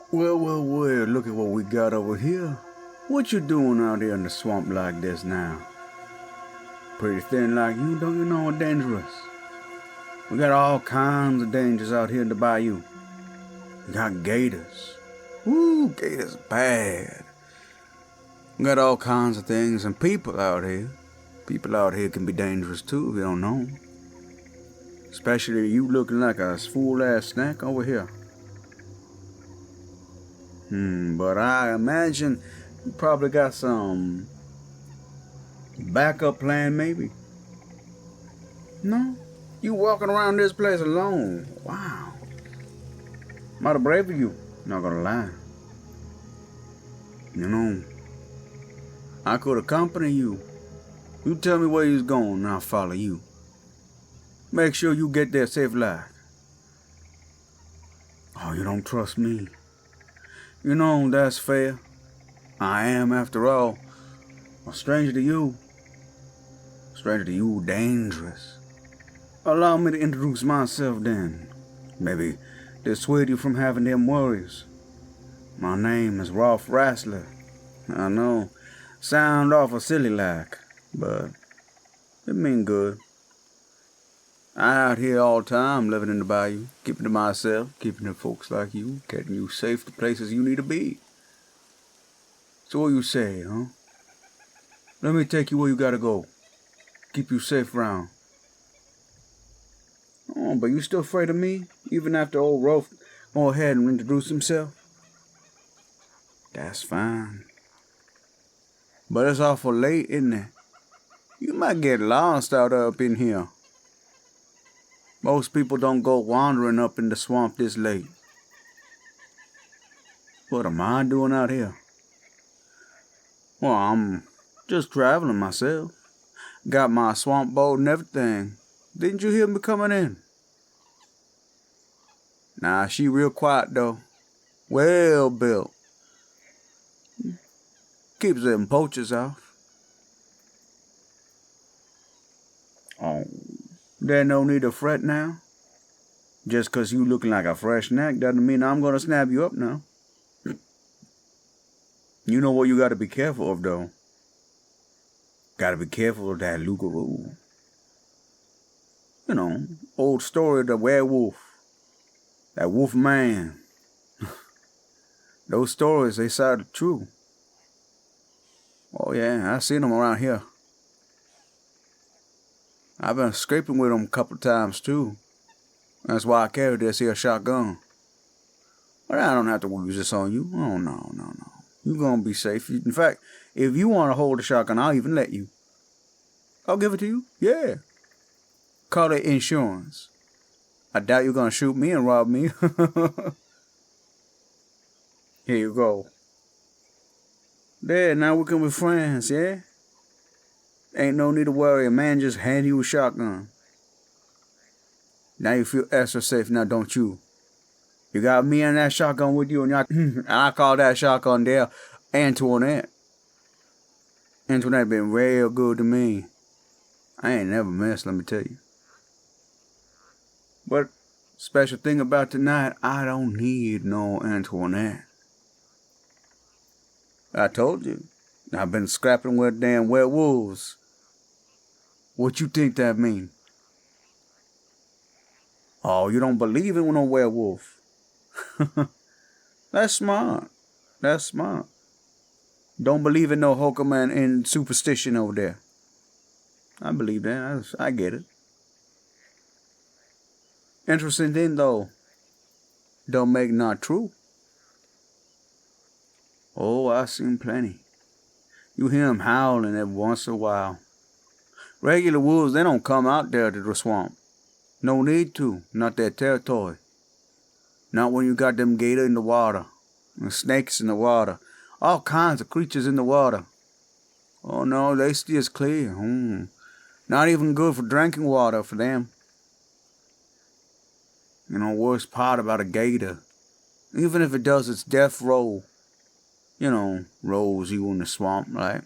Well, look at what we got over here. What you doing out here in the swamp like this now? Pretty thin like you, don't you know it's dangerous? We got all kinds of dangers out here in the bayou. We got gators. Ooh, gators bad. We got all kinds of things and people out here. People out here can be dangerous too if you don't know. Especially you looking like a full-ass snack over here. But I imagine you probably got some backup plan maybe? No? You walking around this place alone? Wow. Mighty brave of you, not gonna lie. You know, I could accompany you. You tell me where you's going and I'll follow you. Make sure you get there safe like. Oh, you don't trust me? You know, that's fair. I am, after all, a stranger to you. Stranger to you, dangerous. Allow me to introduce myself then. Maybe dissuade you from having them worries. My name is Rolf Rassler. I know, sound awful silly like, but it mean good. I out here all the time, living in the bayou, keeping to myself, keeping to folks like you, getting you safe to places you need to be. So what you say, huh? Let me take you where you gotta go. Keep you safe around. Oh, but you still afraid of me? Even after old Rolf go ahead and introduce himself? That's fine. But it's awful late, isn't it? You might get lost out up in here. Most people don't go wandering up in the swamp this late. What am I doing out here? Well, I'm just traveling myself. Got my swamp boat and everything. Didn't you hear me coming in? Nah, she real quiet though. Well built. Keeps them poachers off. Oh, there no need to fret now. Just 'cause you looking like a fresh snack doesn't mean I'm gonna snap you up now. You know what you gotta be careful of though. Gotta be careful of that Lugaroo. You know, old story of the werewolf. That wolf man. Those stories, they sound true. Oh yeah, I seen them around here. I've been scraping with them a couple times too. That's why I carry this here shotgun. But I don't have to use this on you. Oh, no. You're gonna be safe. In fact, if you want to hold the shotgun, I'll even let you. I'll give it to you. Yeah. Call it insurance. I doubt you're gonna shoot me and rob me. Here you go. There, now we can be friends, yeah? Ain't no need to worry, a man just hand you a shotgun. Now you feel extra safe now, don't you? You got me and that shotgun with you, and I call that shotgun there Antoinette. Antoinette been real good to me. I ain't never missed, let me tell you. But special thing about tonight, I don't need no Antoinette. I told you, I've been scrapping with damn werewolves. What you think that mean? Oh, you don't believe in no werewolf? That's smart. Don't believe in no hokum and superstition over there. I believe that. I get it. Interesting thing though. Don't make not true. Oh, I seen plenty. You hear them howling every once in a while. Regular wolves, they don't come out there to the swamp. No need to. Not their territory. Not when you got them gator in the water. And snakes in the water. All kinds of creatures in the water. Oh no, they steer clear. Not even good for drinking water for them. You know, worst part about a gator. Even if it does its death roll. You know, rolls you in the swamp, right?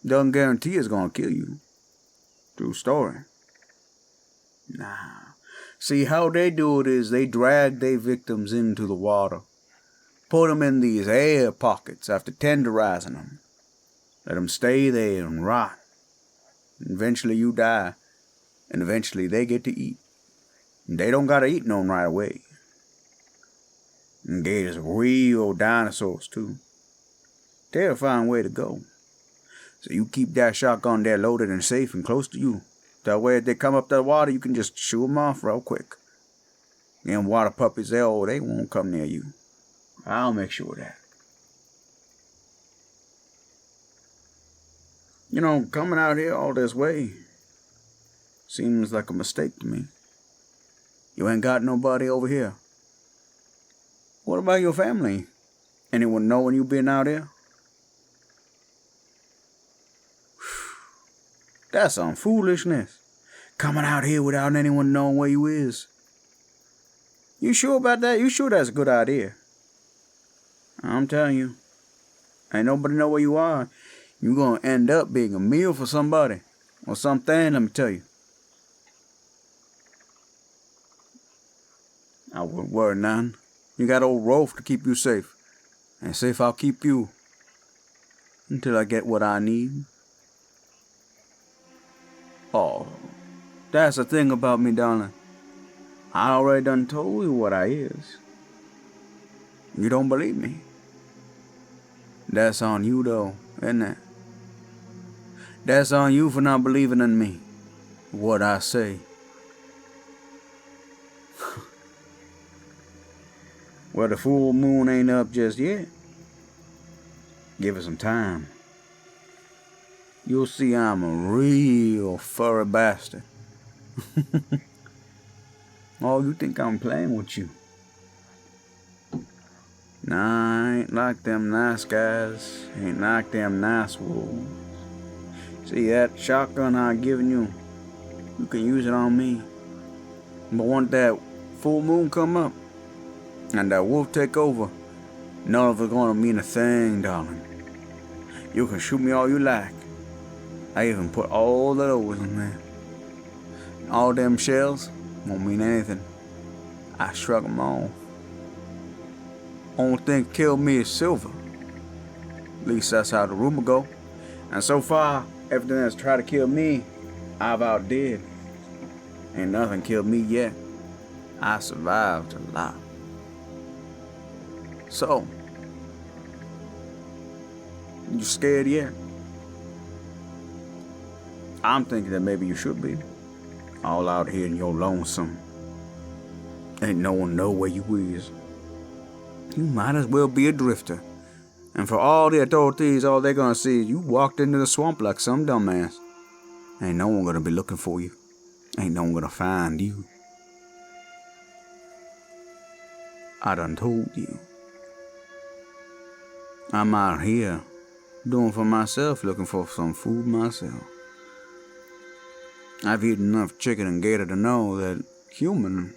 Doesn't guarantee it's gonna kill you. True story. Nah. See, how they do it is they drag their victims into the water. Put them in these air pockets after tenderizing them. Let them stay there and rot. Eventually you die, and eventually they get to eat. And they don't gotta eat none right away. And gators are real dinosaurs too. Terrifying way to go. So you keep that shotgun there loaded and safe and close to you. That way if they come up the water, you can just shoo them off real quick. Them water puppies, they won't come near you. I'll make sure of that. You know, coming out here all this way seems like a mistake to me. You ain't got nobody over here. What about your family? Anyone know when you been out here? That's some foolishness. Coming out here without anyone knowing where you is. You sure about that? You sure that's a good idea? I'm telling you. Ain't nobody know where you are. You're gonna end up being a meal for somebody. Or something, let me tell you. I wouldn't worry none. You got old Rolf to keep you safe. And safe I'll keep you. Until I get what I need. Oh, that's the thing about me, darling. I already done told you what I is. You don't believe me. That's on you though, isn't it? That's on you for not believing in me. What I say. Well, the full moon ain't up just yet. Give it some time. You'll see I'm a real furry bastard. Oh, you think I'm playing with you? Nah, I ain't like them nice guys. Ain't like them nice wolves. See that shotgun I given you? You can use it on me. But once that full moon come up and that wolf take over, none of it gonna mean a thing, darling. You can shoot me all you like. I even put all of those in there. All them shells won't mean anything. I shrug them off. Only thing killed me is silver. At least that's how the rumor go. And so far, everything that's tried to kill me, I've outdid. Ain't nothing killed me yet. I survived a lot. So, you scared yet? I'm thinking that maybe you should be. All out here in your lonesome. Ain't no one know where you is. You might as well be a drifter. And for all the authorities, all they're gonna see is you walked into the swamp like some dumbass. Ain't no one gonna be looking for you. Ain't no one gonna find you. I done told you. I'm out here doing for myself, looking for some food myself. I've eaten enough chicken and gator to know that human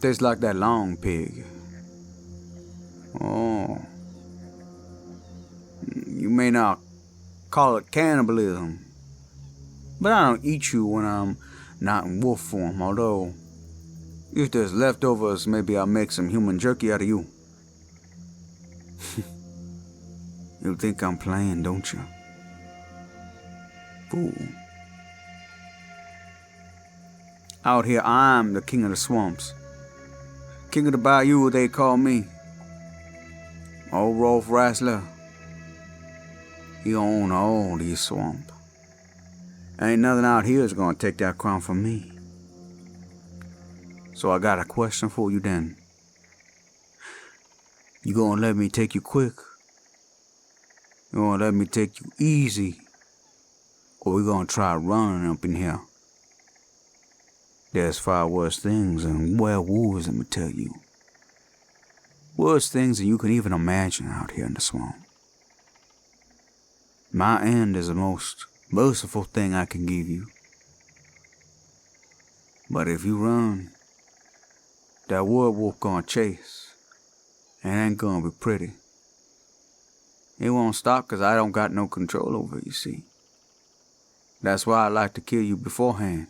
tastes like that long pig. Oh. You may not call it cannibalism, but I don't eat you when I'm not in wolf form, although if there's leftovers, maybe I'll make some human jerky out of you. You think I'm playing, don't you? Fool. Out here, I'm the king of the swamps. King of the bayou, they call me. Old Rolf Rassler. He own all these swamps. Ain't nothing out here is gonna take that crown from me. So I got a question for you then. You gonna let me take you quick? You gonna let me take you easy? Or we gonna try running up in here? There's far worse things than werewolves, let me tell you. Worse things than you can even imagine out here in the swamp. My end is the most merciful thing I can give you. But if you run, that werewolf gonna chase. And it ain't gonna be pretty. It won't stop because I don't got no control over it, you see. That's why I like to kill you beforehand.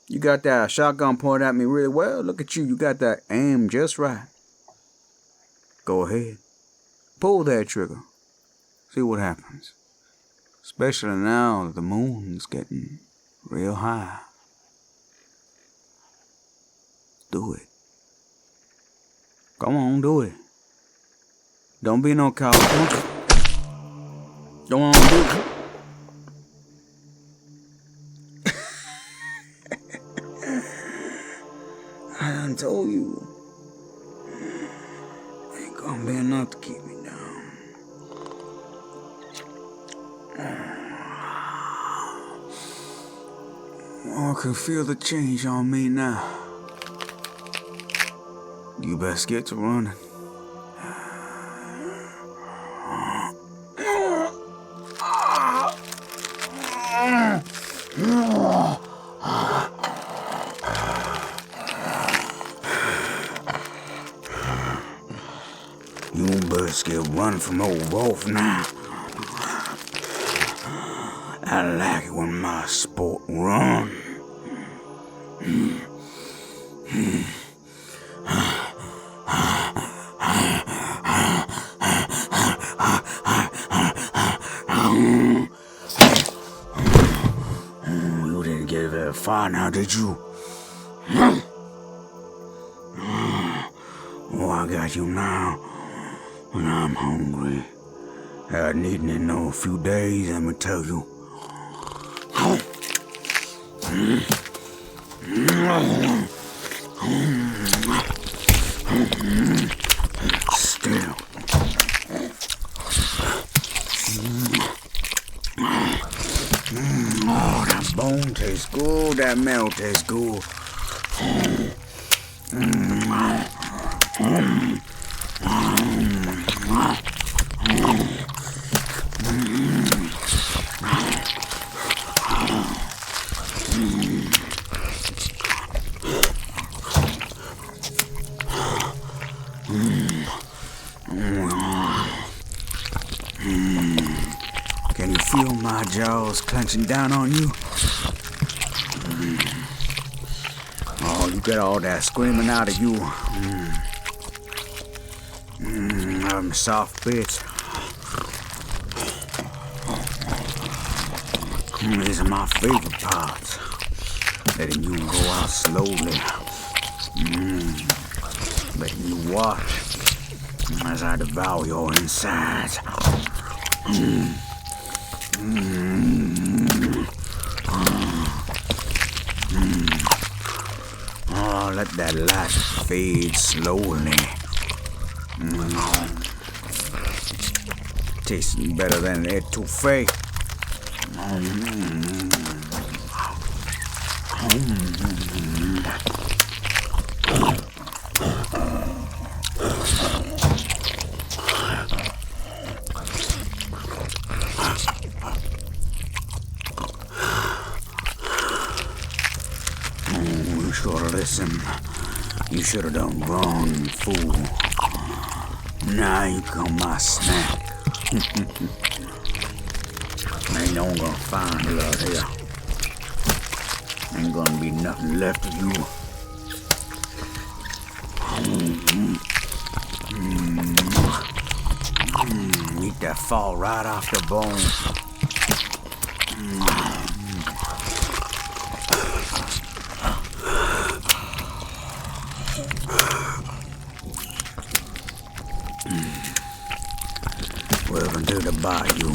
You got that shotgun pointed at me really well. Look at you. You got that aim just right. Go ahead. Pull that trigger. See what happens. Especially now that the moon's getting real high. Do it. Come on, do it. Don't be no coward. Come on, do it. I done told you. Ain't gonna be enough to keep me down. Oh, I can feel the change on me now. You best get to running. You best get running from old Rolf now. I like it when my sport run. You didn't get very far now, did you? Oh, I got you now. And I'm hungry. I hadn't eaten in a few days, let me tell you. Still. Oh, that bone tastes good. That melt tastes good. Can you feel my jaws clenching down on you? Oh, you get all that screaming out of you. Them soft bits. These are my favorite parts. Letting you go out slowly. Letting you watch as I devour your insides. Oh, let that light fade slowly. Tasting better than etouffee. You should've listened. You should've done wrong, fool. Now you come my snack. Ain't no one gonna find you out here. Ain't gonna be nothing left of you. Eat that fall right off the bone. Welcome to the bayou.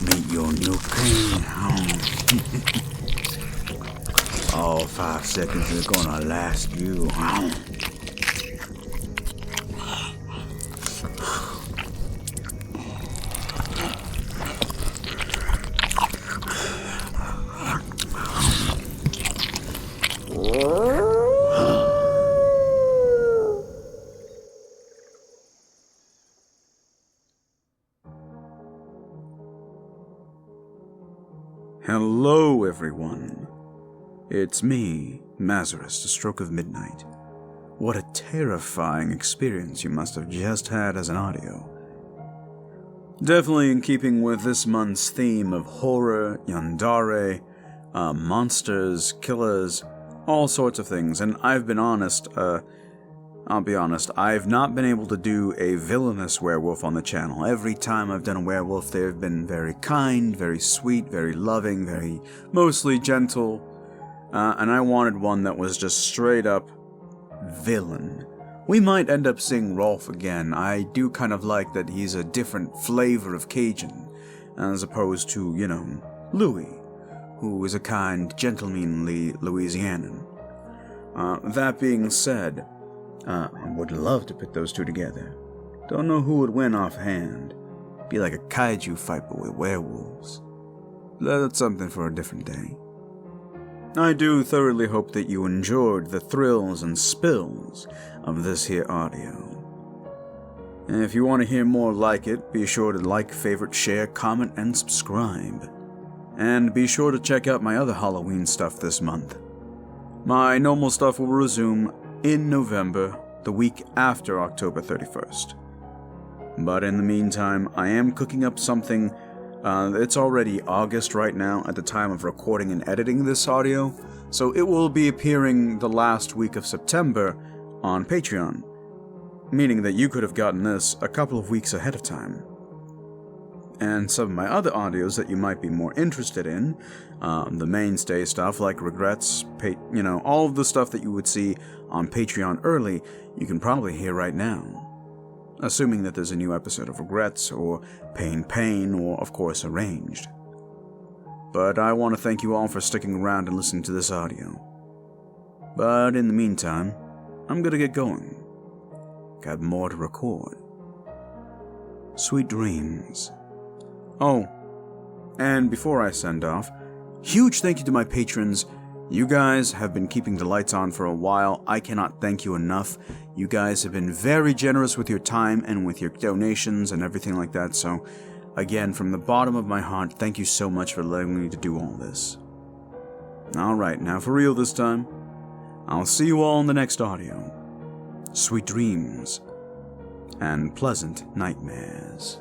Meet your new king. All 5 seconds is gonna last you. Hello, everyone. It's me, Mazaris, the Stroke of Midnight. What a terrifying experience you must have just had as an audio. Definitely in keeping with this month's theme of horror, yandere, monsters, killers, all sorts of things. And I've been honest, I'll be honest, I've not been able to do a villainous werewolf on the channel. Every time I've done a werewolf, they've been very kind, very sweet, very loving, very mostly gentle. And I wanted one that was just straight up villain. We might end up seeing Rolf again. I do kind of like that he's a different flavor of Cajun, as opposed to, Louis, who is a kind, gentlemanly Louisianan. That being said, I would love to put those two together. Don't know who would win offhand. Be like a kaiju fight but with werewolves. That's something for a different day. I do thoroughly hope that you enjoyed the thrills and spills of this here audio. And if you want to hear more like it, be sure to like, favorite, share, comment, and subscribe. And be sure to check out my other Halloween stuff this month. My normal stuff will resume in November, the week after October 31st. But in the meantime, I am cooking up something. It's already August right now at the time of recording and editing this audio, so it will be appearing the last week of September on Patreon, meaning that you could have gotten this a couple of weeks ahead of time. And some of my other audios that you might be more interested in, the mainstay stuff like regrets, all of the stuff that you would see on Patreon early, you can probably hear right now. Assuming that there's a new episode of Regrets, or Pain, or, of course, Arranged. But I want to thank you all for sticking around and listening to this audio. But in the meantime, I'm gonna get going. Got more to record. Sweet dreams. Oh, and before I send off, huge thank you to my patrons. You guys have been keeping the lights on for a while. I cannot thank you enough. You guys have been very generous with your time and with your donations and everything like that, so again, from the bottom of my heart, thank you so much for letting me to do all this. Alright, now for real this time. I'll see you all in the next audio. Sweet dreams and pleasant nightmares.